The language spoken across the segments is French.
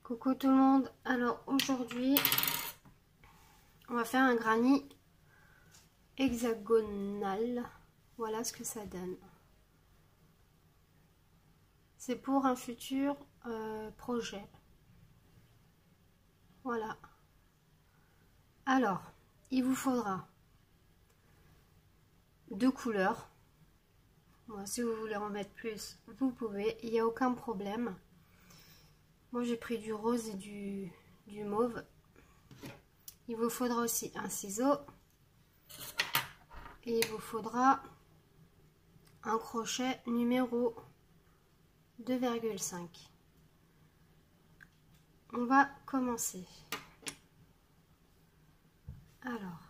Coucou tout le monde, alors aujourd'hui on va faire un granny hexagonal, voilà ce que ça donne. C'est pour un futur projet, voilà. Alors il vous faudra deux couleurs, bon, si vous voulez en mettre plus vous pouvez, il n'y a aucun problème. Moi j'ai pris du rose et du mauve. Il vous faudra aussi un ciseau et il vous faudra un crochet numéro 2,5. On va commencer. Alors,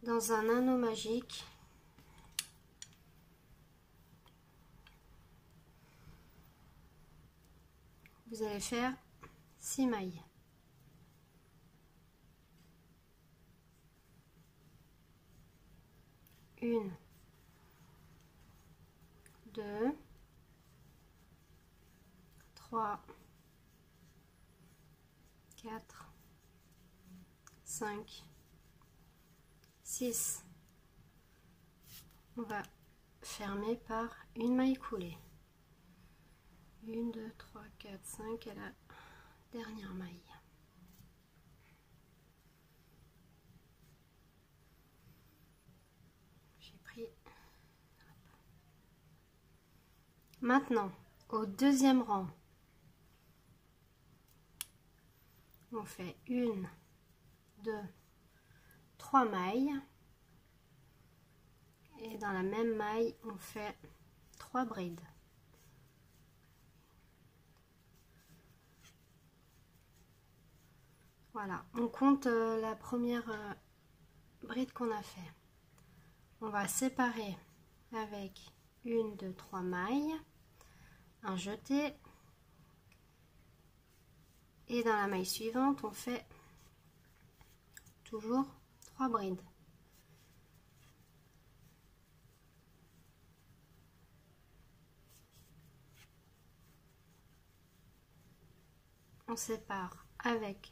dans un anneau magique, vous allez faire 6 mailles. Une, deux, 3, 4, 5, 6. On va fermer par une maille coulée. 1, 2, 3, 4, 5 et la dernière maille. J'ai pris. Maintenant, au deuxième rang, on fait 1, 2, 3 mailles. Et dans la même maille, on fait 3 brides. Voilà, on compte la première bride qu'on a fait. On va séparer avec 1, 2, 3 mailles, un jeté. Et dans la maille suivante, on fait toujours 3 brides. On sépare avec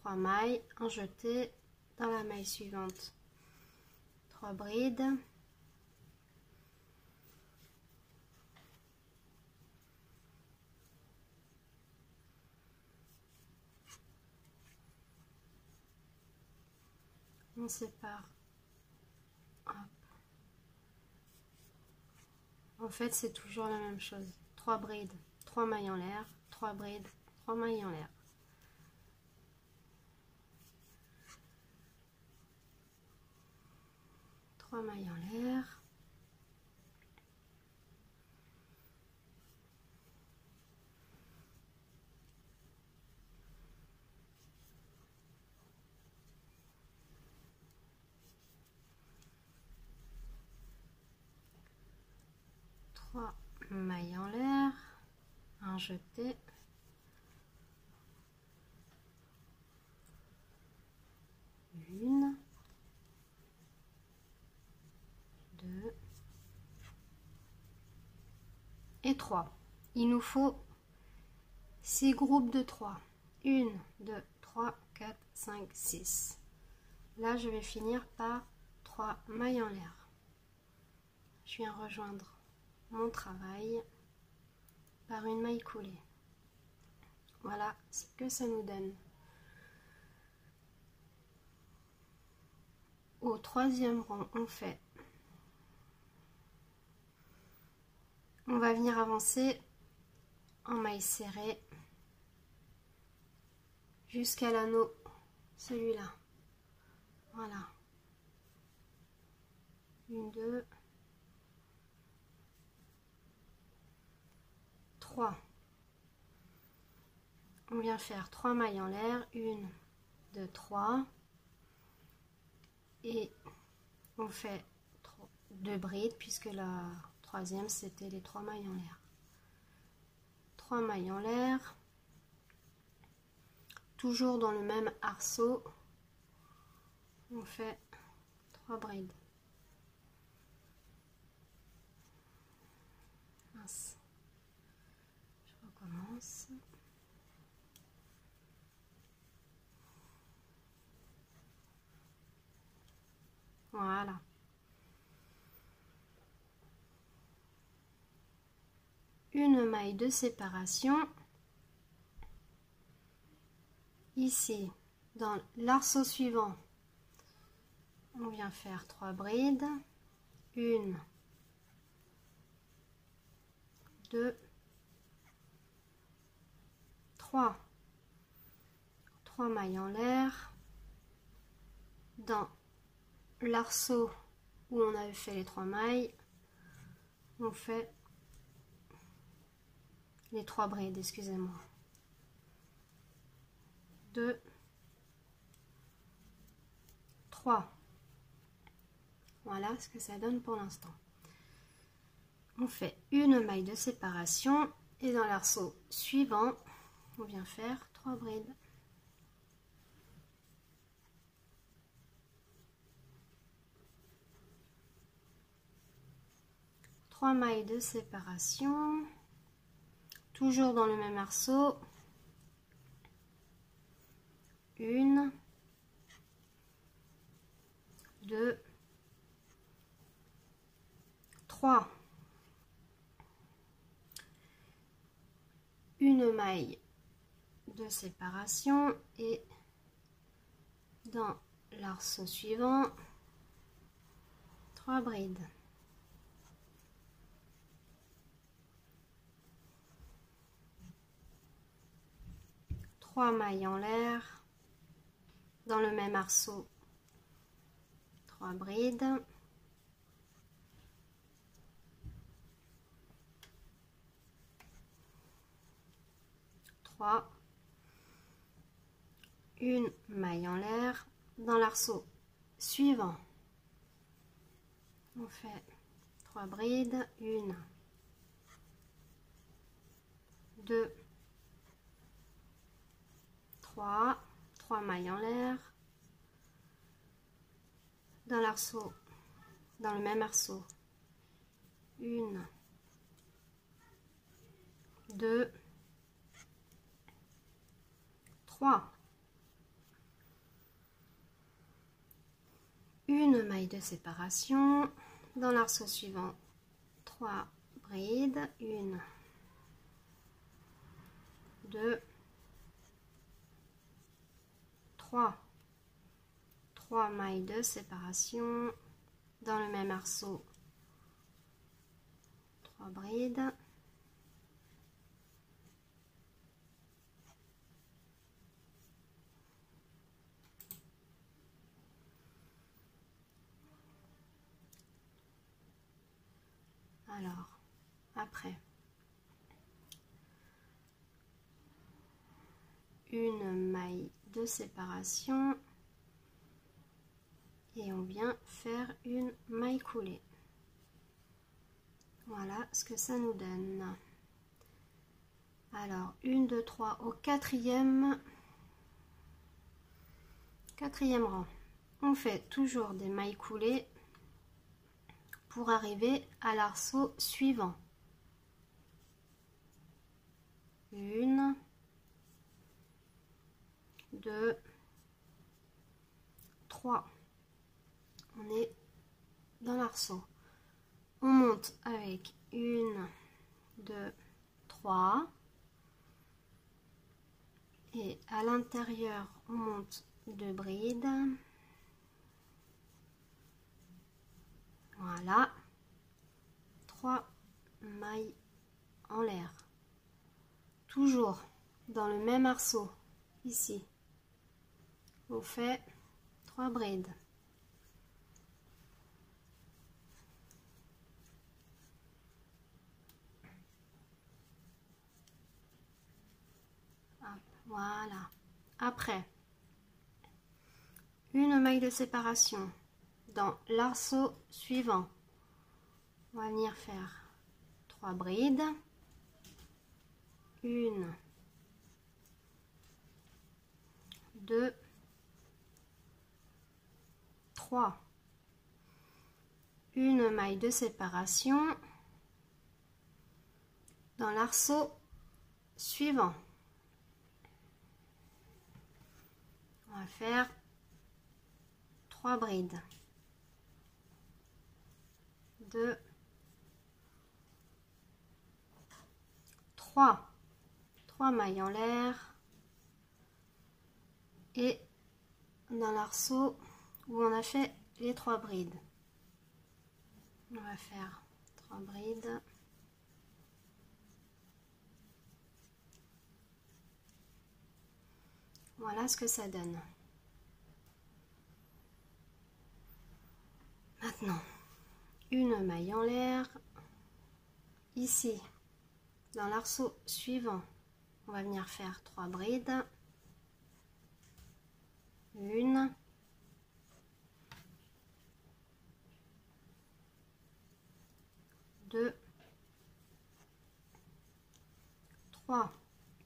3 mailles, un jeté, dans la maille suivante 3 brides. On sépare. Hop. En fait, c'est toujours la même chose. 3 brides, 3 mailles en l'air, 3 brides, 3 mailles en l'air. Trois mailles en l'air. Trois mailles en l'air, un jeté. Une, deux et 3. Il nous faut 6 groupes de 3. 1, 2, 3, 4, 5, 6. Là, je vais finir par 3 mailles en l'air. Je viens rejoindre mon travail par une maille coulée. Voilà ce que ça nous donne. Au troisième rang, on va venir avancer en maille serrée jusqu'à l'anneau, celui-là. Voilà. 1, 2, 3. On vient faire 3 mailles en l'air, 1, 2, 3. Et on fait 2 brides puisque la troisième c'était les 3 mailles en l'air. 3 mailles en l'air, toujours dans le même arceau, on fait 3 brides. Mince. recommence. Voilà. Une maille de séparation. Ici, dans l'arceau suivant, on vient faire 3 brides. 1, 2, 3. 3 mailles en l'air. Dans l'arceau où on avait fait les 3 mailles, on fait les 3 brides, excusez-moi. 2, 3. Voilà ce que ça donne pour l'instant. On fait une maille de séparation et dans l'arceau suivant, on vient faire 3 brides. Trois mailles de séparation, toujours dans le même arceau. 1, 2, 3. Une maille de séparation et dans l'arceau suivant, 3 brides. Trois mailles en l'air, dans le même arceau, 3 brides. Une maille en l'air, dans l'arceau suivant, on fait 3 brides, 1, 2, 3, 3 mailles en l'air, dans l'arceau, dans le même arceau, 1, 2, 3. Une maille de séparation, dans l'arceau suivant, 3 brides, 1, 2, 3. 3 mailles de séparation, dans le même arceau, 3 brides. Alors, après, une maille de séparation et on vient faire une maille coulée. Voilà ce que ça nous donne. Alors, 1, 2, 3 au quatrième rang. On fait toujours des mailles coulées pour arriver à l'arceau suivant. 1, 2, 3. On est dans l'arceau. On monte avec 1, 2, 3. Et à l'intérieur, on monte 2 brides. Voilà. 3 mailles en l'air. Toujours dans le même arceau. Ici, on fait 3 brides. Voilà. Après, une maille de séparation dans l'arceau suivant. On va venir faire 3 brides. 1, 2, 3. Une maille de séparation dans l'arceau suivant. On va faire 3 brides. 2, 3 mailles en l'air et dans l'arceau où on a fait les 3 brides. On va faire 3 brides. Voilà ce que ça donne. Maintenant, une maille en l'air. Ici, dans l'arceau suivant, on va venir faire 3 brides. 1, 2, 3,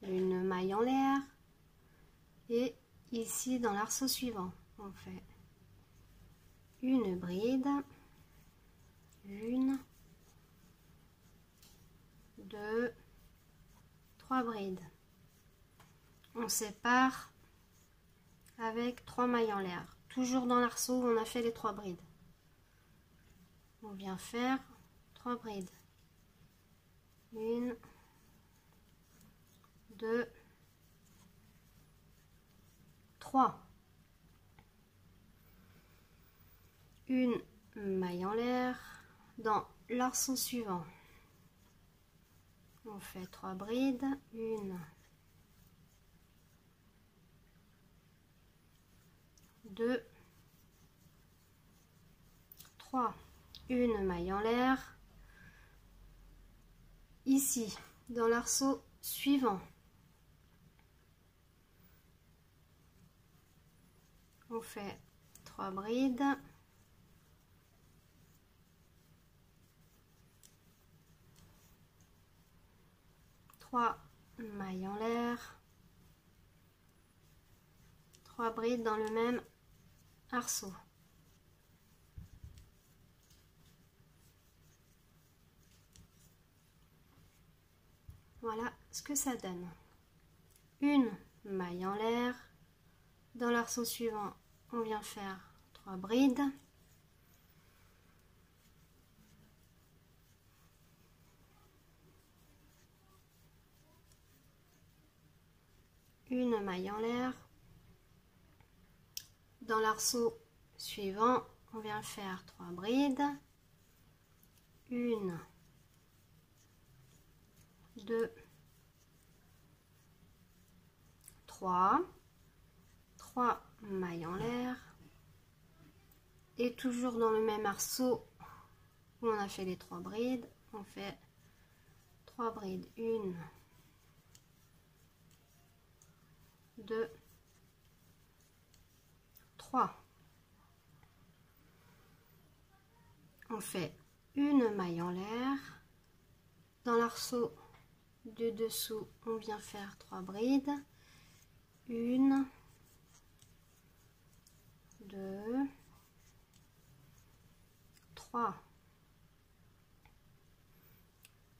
une maille en l'air et ici dans l'arceau suivant on fait une bride, 1, 2, 3 brides. On sépare avec 3 mailles en l'air, toujours dans l'arceau où on a fait les 3 brides. On vient faire 3 brides, 1, 2, 3, une maille en l'air. Dans l'arceau suivant on fait 3 brides, 1, 2, 3, une maille en l'air. Ici dans l'arceau suivant on fait 3 brides, 3 mailles en l'air, 3 brides dans le même arceau. Voilà ce que ça donne. Une maille en l'air. Dans l'arceau suivant, on vient faire 3 brides. Une maille en l'air. Dans l'arceau suivant, on vient faire 3 brides. 1, 2, 3, 3 mailles en l'air. Et toujours dans le même arceau où on a fait les 3 brides, on fait 3 brides. 1, 2, 3. On fait une maille en l'air. Dans l'arceau de dessous, on vient faire 3 brides. 1, 2, 3.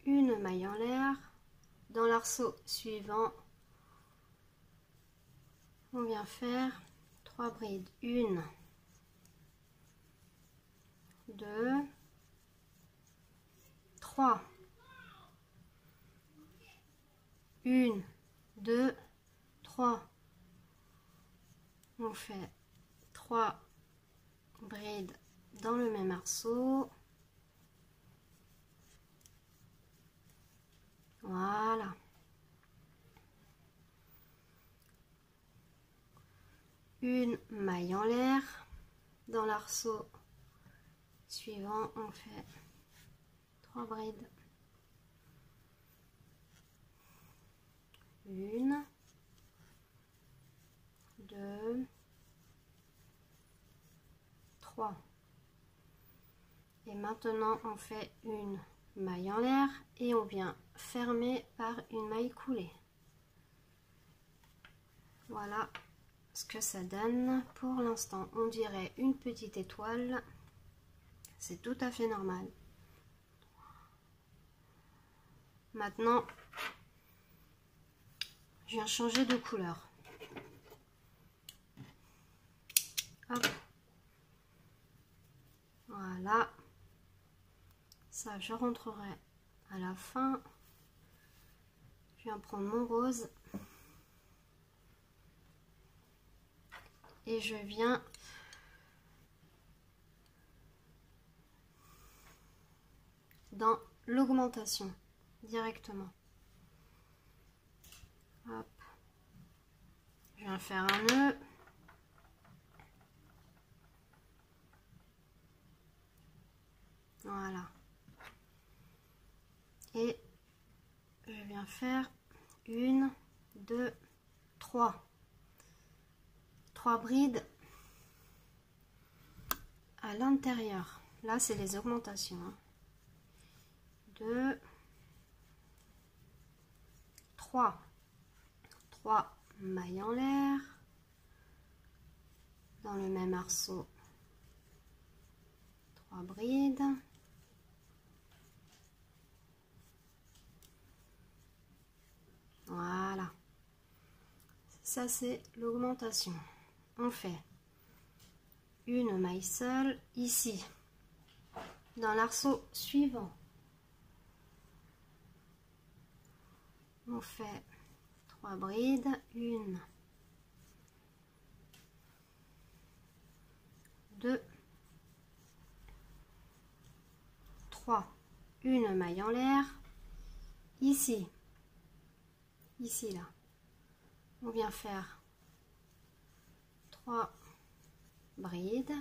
Une maille en l'air. Dans l'arceau suivant, on vient faire 3 brides. 1, 2, 3. 1, 2, 3. On fait 3 brides dans le même arceau. Voilà. Une maille en l'air. Dans l'arceau suivant, on fait 3 brides. 1, 2, 3. Et maintenant, on fait une maille en l'air et on vient fermer par une maille coulée. Voilà ce que ça donne. Pour l'instant, on dirait une petite étoile. C'est tout à fait normal. Maintenant, Je viens changer de couleur. Hop. Voilà. Ça, je rentrerai à la fin. Je viens prendre mon rose. Et je viens dans l'augmentation directement. Hop. Je viens faire un nœud. Voilà. Et je viens faire 1, 2, 3. 3 brides à l'intérieur. Là, c'est les augmentations. 2, 3. 3 mailles en l'air. Dans le même arceau, 3 brides. Voilà. Ça, c'est l'augmentation. On fait une maille seule ici. Dans l'arceau suivant, on fait 3 brides. 1, 2, 3. Une maille en l'air. Ici. Ici, là. On vient faire 3 brides.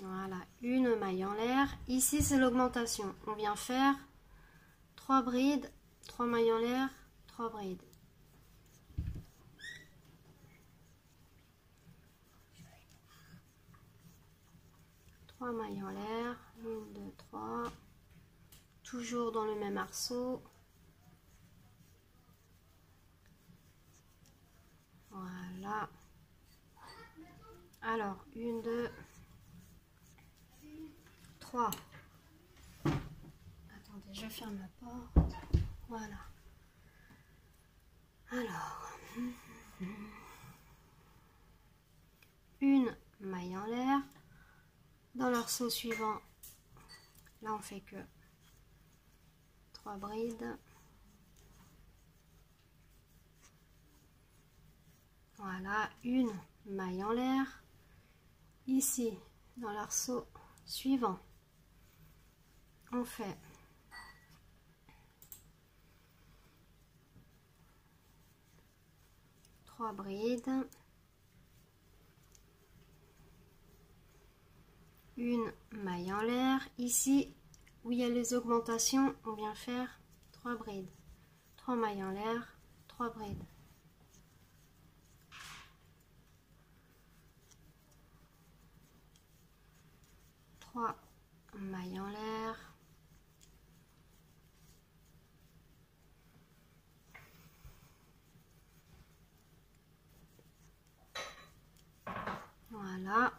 Voilà, une maille en l'air. Ici, c'est l'augmentation. On vient faire 3 brides, 3 mailles en l'air, 3 brides. Trois mailles en l'air, 1, 2, 3. Toujours dans le même arceau. Voilà. Alors, 1, 2, 3. Attendez, je ferme la porte. Voilà. Alors, une maille en l'air. Dans l'arceau suivant, là on fait que 3 brides. Voilà, une maille en l'air. Ici, dans l'arceau suivant, on fait 3 brides. Une maille en l'air. Ici où il y a les augmentations, on vient faire 3 brides. 3 mailles en l'air, 3 brides. Trois mailles en l'air. Voilà.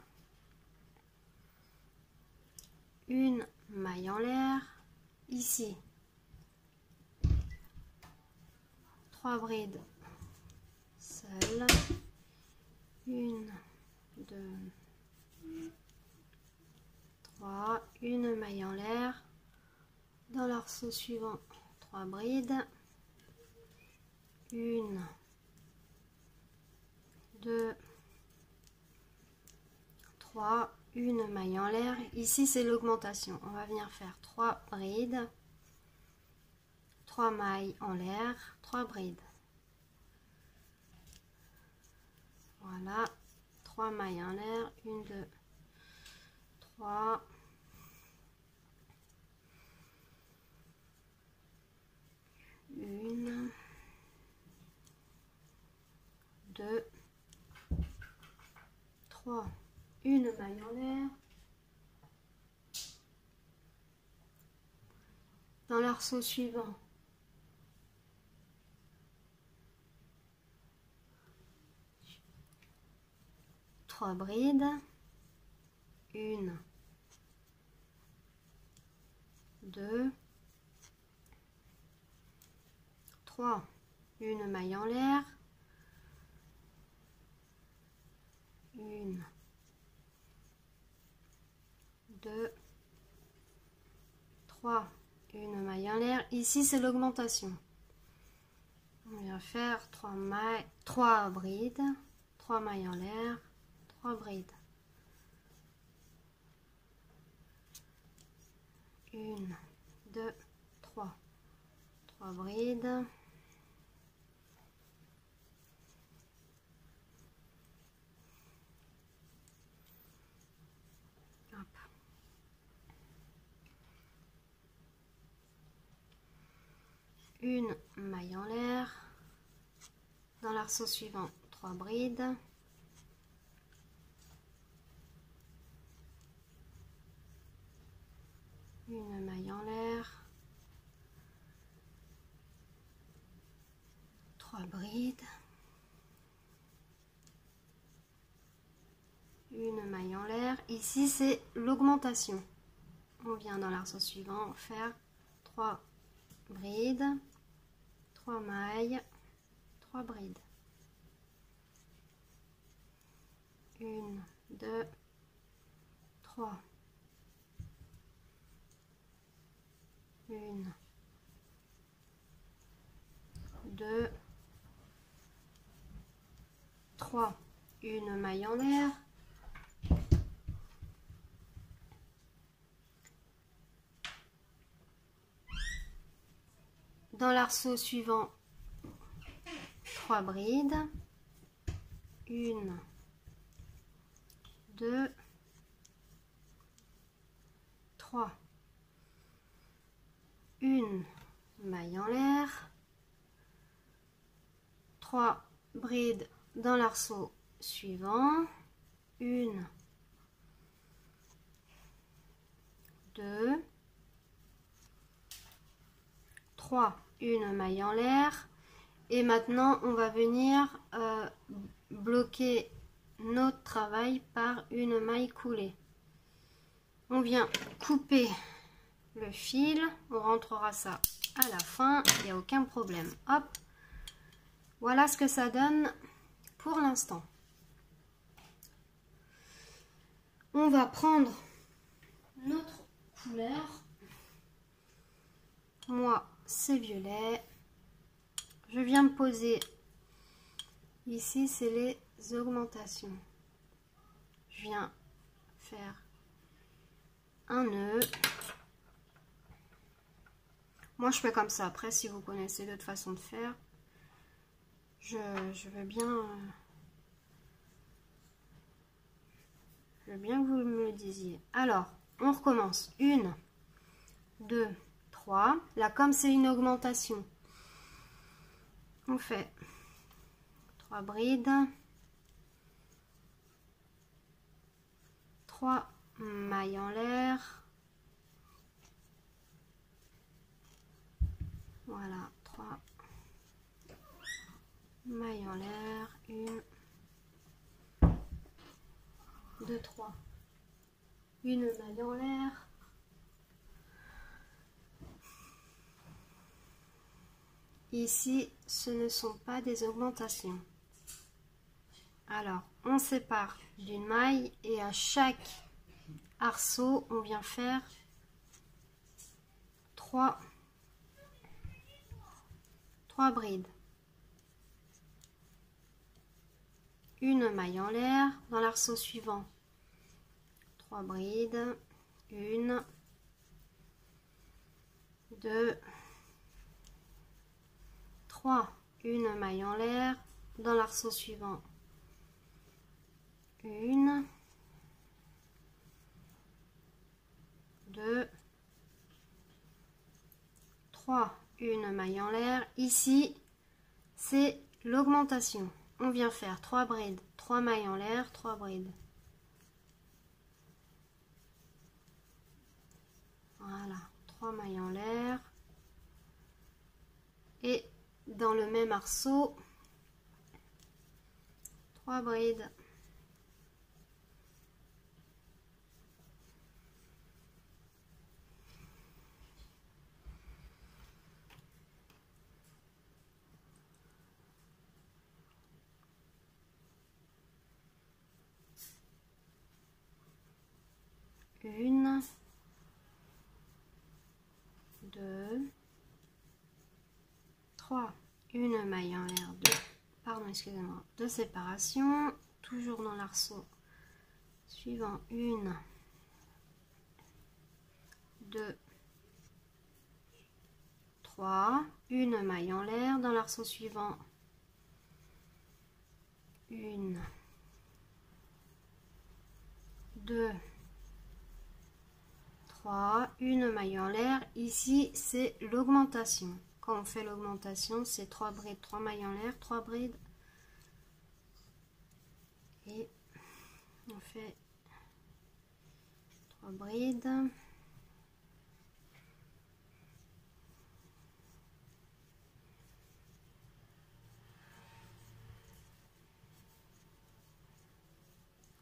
Une maille en l'air. Ici. 3 brides seules. 1, 2, 3. Une maille en l'air. Dans l'arceau suivant, 3 brides. 1, 2, 3. Une maille en l'air. Ici, c'est l'augmentation. On va venir faire 3 brides. 3 mailles en l'air, 3 brides. Voilà, 3 mailles en l'air, 1, 2, 3. Une, 2, 3. Une maille en l'air. Dans l'arceau suivant, 3 brides. 1, 2, 3, une maille en l'air, 1, 2, 3, une maille en l'air. Ici c'est l'augmentation. On vient faire 3 brides, 3 mailles en l'air, 3 brides. 1, 2, 3. 3 brides. Hop. Une maille en l'air. Dans l'arceau suivant, 3 brides. Une maille en l'air. 3 brides. Une maille en l'air. Ici, c'est l'augmentation. On vient dans l'arceau suivant faire 3 brides, 3 mailles, 3 brides. 1, 2, 3. 1, 2, 3. Une maille en l'air. Dans l'arceau suivant, 3 brides. 1, 2, 3. Une maille en l'air. 3 brides dans l'arceau suivant. 1, 2, 3. Une maille en l'air. Et maintenant, on va venir bloquer notre travail par une maille coulée. On vient couper le fil. On rentrera ça à la fin. Il n'y a aucun problème. Hop. Voilà ce que ça donne pour l'instant. On va prendre notre couleur. Moi, c'est violet. Je viens me poser ici, c'est les augmentations. Je viens faire un nœud. Moi, je fais comme ça. Après, si vous connaissez d'autres façons de faire, je veux bien que vous me le disiez. Alors, on recommence. 1, 2, 3. Là, comme c'est une augmentation, on fait 3 brides, 3 mailles en l'air. Voilà, 3 mailles en l'air. 1, 2, 3. Une maille en l'air. Ici, ce ne sont pas des augmentations. Alors, on sépare d'une maille et à chaque arceau, on vient faire 3 brides. Une maille en l'air. Dans l'arceau suivant, 3 brides. 1, 2, 3. Une maille en l'air. Dans l'arceau suivant, 1, 2, 3. Une maille en l'air. Ici, c'est l'augmentation. On vient faire 3 brides, 3 mailles en l'air, 3 brides. Voilà, 3 mailles en l'air. Et dans le même arceau, 3 brides. 1, 2, 3, une maille en l'air, de séparation, toujours dans l'arceau suivant, 1, 2, 3, une maille en l'air, dans l'arceau suivant, 1, 2, 3, une maille en l'air. Ici c'est l'augmentation. Quand on fait l'augmentation, c'est 3 brides, 3 mailles en l'air, 3 brides, et on fait 3 brides,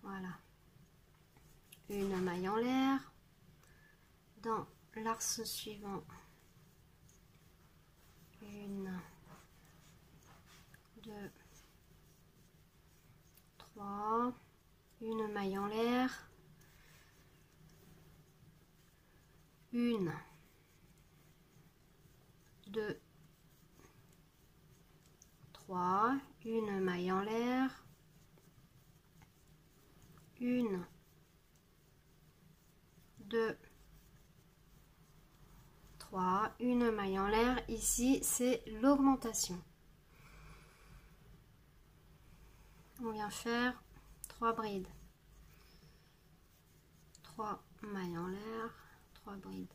voilà, une maille en l'air, dans l'arceau suivant, 1, 2, 3, une maille en l'air, 1, 2, 3, une maille en l'air, 1, 2, 3, une maille en l'air. Ici c'est l'augmentation. On vient faire 3 brides, 3 mailles en l'air, 3 brides,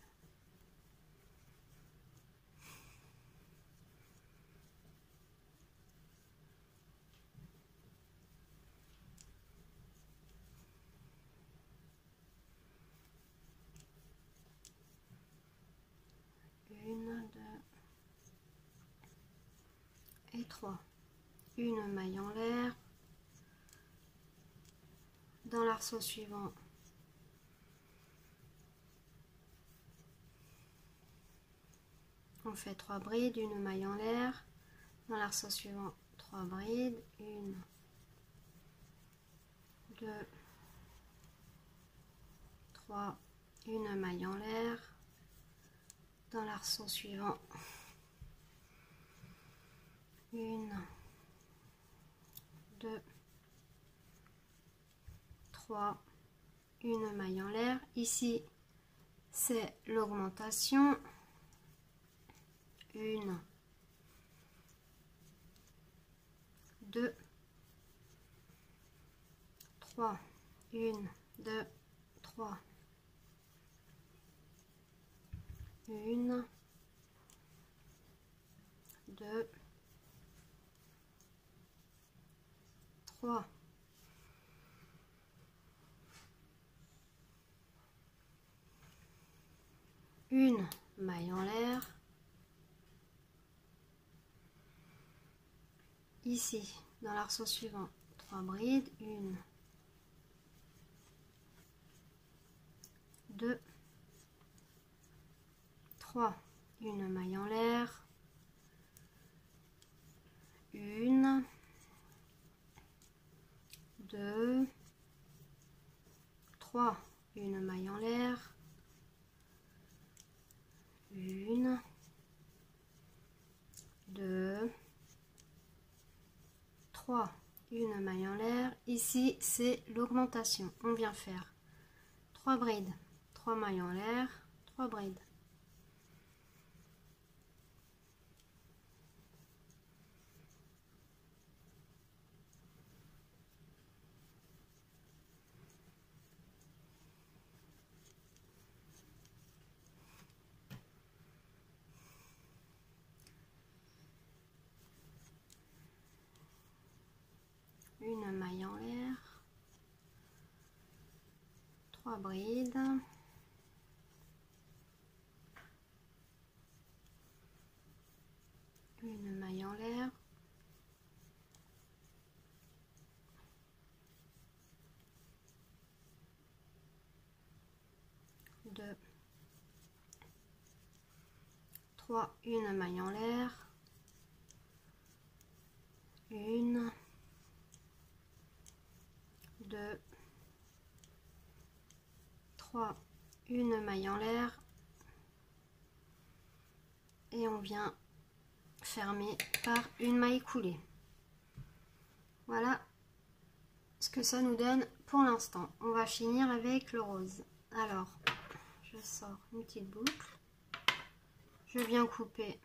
une, 2 et 3, une maille en l'air, dans l'arceau suivant, on fait 3 brides, une maille en l'air, dans l'arceau suivant, 3 brides, 1, 2, 3, une maille en l'air, dans l'arceau suivant, 1, 2, 3, une maille en l'air. Ici c'est l'augmentation, 1, 2, 3, 1, 2, 3, 1, 2, 3, une maille en l'air. Ici dans l'arceau suivant, 3 brides, 1, 2, 3, une maille en l'air, 1, 2, 3, une maille en l'air, 1, 2, 3, une maille en l'air. Ici c'est l'augmentation. On vient faire 3 brides, 3 mailles en l'air, 3 brides, une maille en l'air, 3 brides, une maille en l'air, 2, 3, une maille en l'air, 1, 2, 3, une maille en l'air et on vient fermer par une maille coulée. Voilà ce que ça nous donne pour l'instant. On va finir avec le rose. Alors, je sors une petite boucle, je viens couper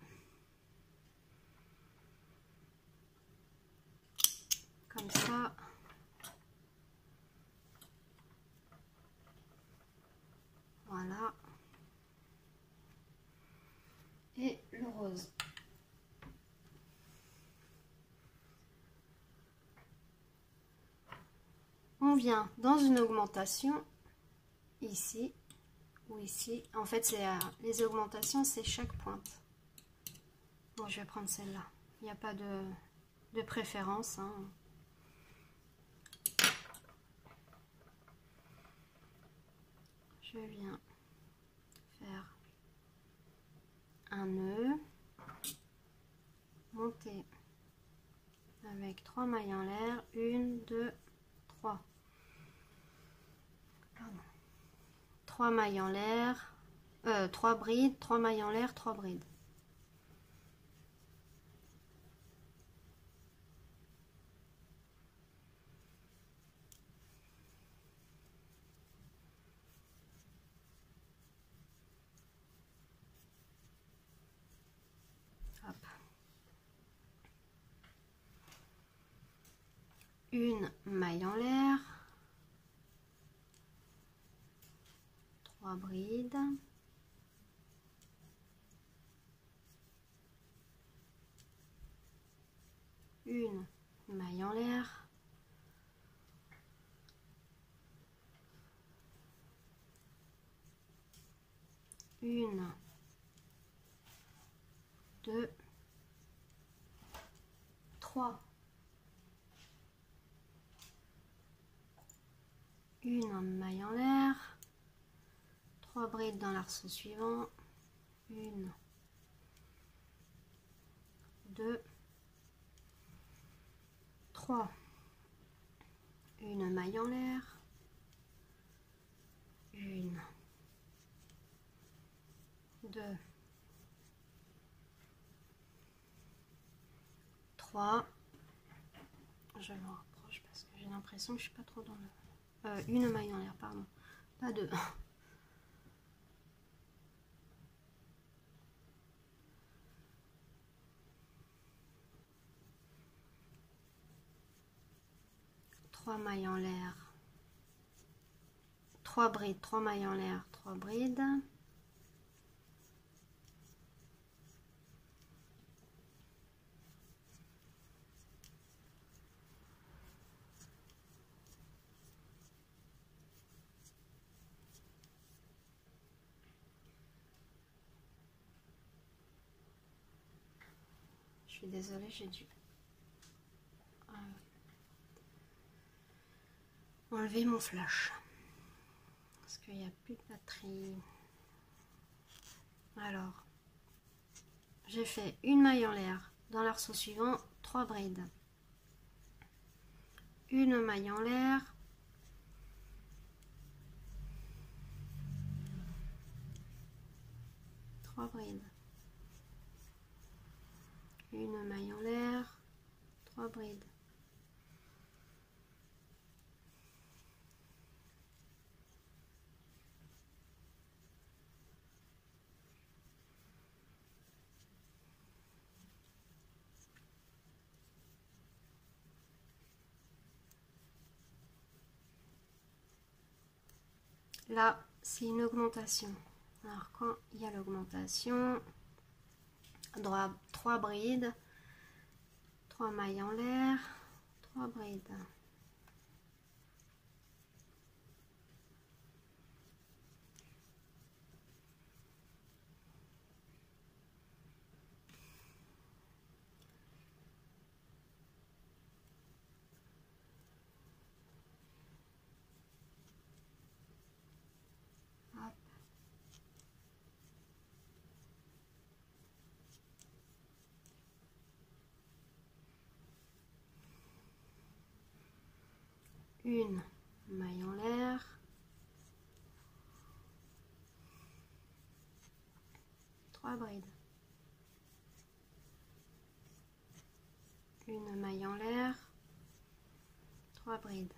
comme ça. Voilà. Et le rose. On vient dans une augmentation ici ou ici. En fait, c'est les augmentations, c'est chaque pointe. Bon, je vais prendre celle-là. Il n'y a pas de préférence, hein. Je viens faire un nœud, monter avec 3 mailles en l'air, 1, 2, 3. Pardon. 3 mailles en l'air, 3 brides, 3 mailles en l'air, 3 brides. Hop. Une maille en l'air, 3 brides, une maille en l'air, une, 2, 3, une maille en l'air, 3 brides dans l'arceau suivant, 1, 2, 3, une maille en l'air, 1, 2, 3. Je me rapproche parce que j'ai l'impression que je suis pas trop dans le... une maille en l'air, pardon, pas deux. Trois mailles en l'air, 3 brides, 3 mailles en l'air, 3 brides. Je suis désolée, j'ai dû enlever mon flash parce qu'il n'y a plus de batterie. Alors, j'ai fait une maille en l'air dans l'arceau suivant, 3 brides, une maille en l'air, brides, une maille en l'air, 3 brides, là c'est une augmentation. Alors quand il y a l'augmentation, 3 brides, 3 mailles en l'air, 3 brides, hop. Une maille en l'air, 3 brides, une maille en l'air, 3 brides,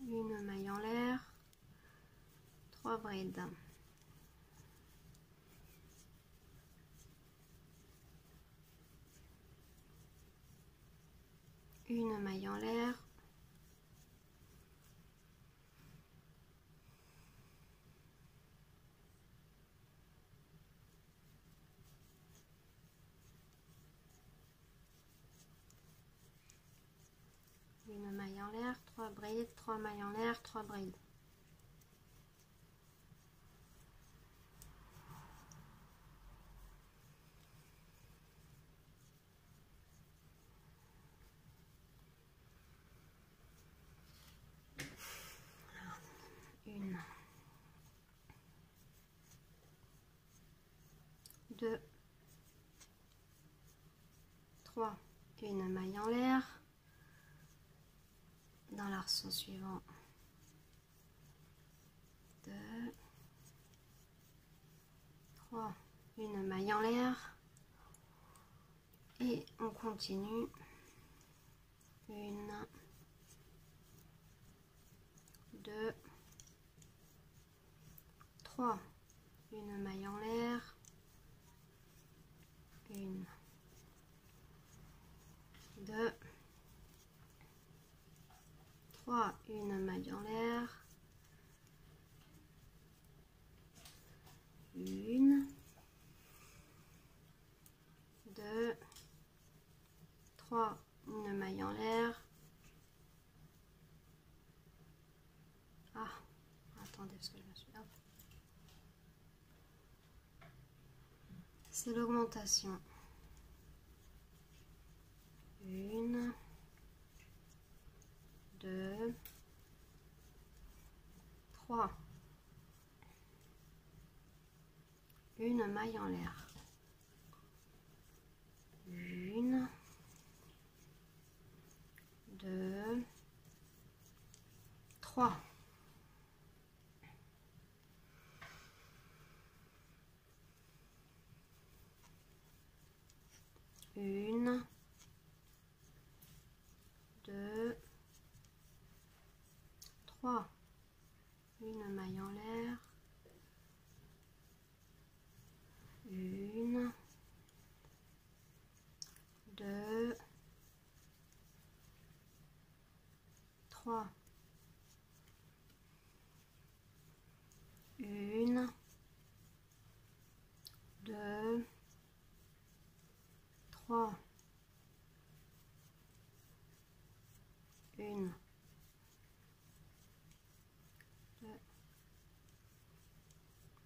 une maille en l'air, 3 brides, une maille en l'air, une maille en l'air, 3 brides, 3 mailles en l'air, 3 brides, une, 2, 3, une maille en l'air, dans l'arceau suivant, 2, 3, une maille en l'air, et on continue, 1, 2, 3, une maille en l'air, 1, 2, 3, une maille en l'air, 1, 2, 3, une maille en l'air. Ah, attendez, parce que je me suis... Hop. C'est l'augmentation. 1, 2, 3, une maille en l'air, 1, 2, 3, une, 2, 3, une maille en l'air, 1, 2, 3, 1, 2, 3, 1, 2,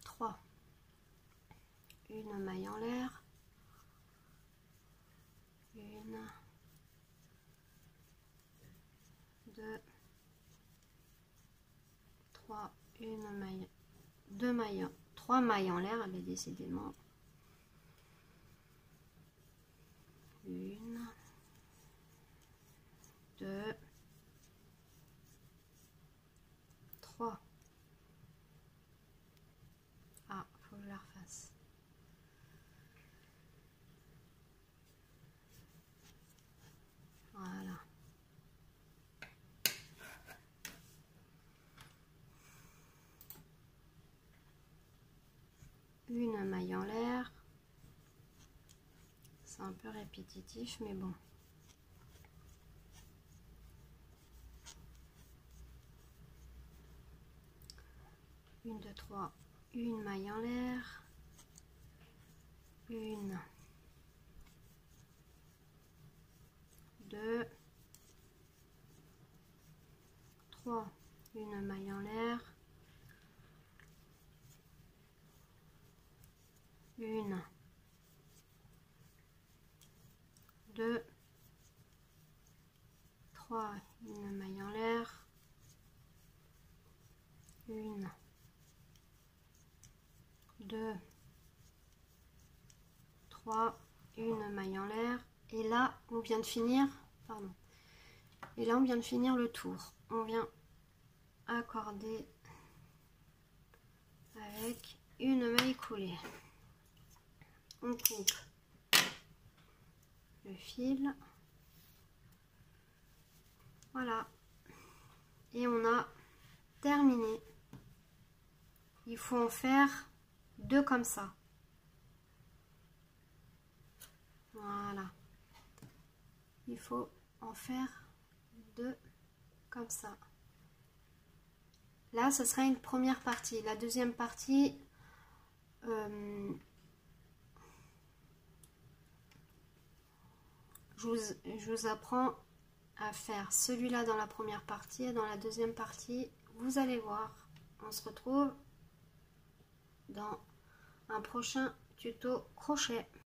3, une maille en l'air, 1, 2, 3, une maille, 2 mailles, 3 mailles en l'air, mais décidément, 1, 2, 3. Ah, faut que je la refasse. Voilà. Une maille en l'air. C'est un peu répétitif, mais bon. Une, deux, trois, une maille en l'air, 1, 2, 3, une maille en l'air, 1, 2, 3, une maille en l'air, 1, 2, 3, une maille en l'air, et là on vient de finir, pardon, et là on vient de finir le tour. on vient accorder avec une maille coulée. On coupe le fil, voilà, et on a terminé. Il faut en faire 2 comme ça, voilà, il faut en faire 2 comme ça. Là ce sera une première partie. La deuxième partie, je vous apprends à faire celui-là dans la première partie, et dans la deuxième partie, vous allez voir. On se retrouve dans un prochain tuto crochet.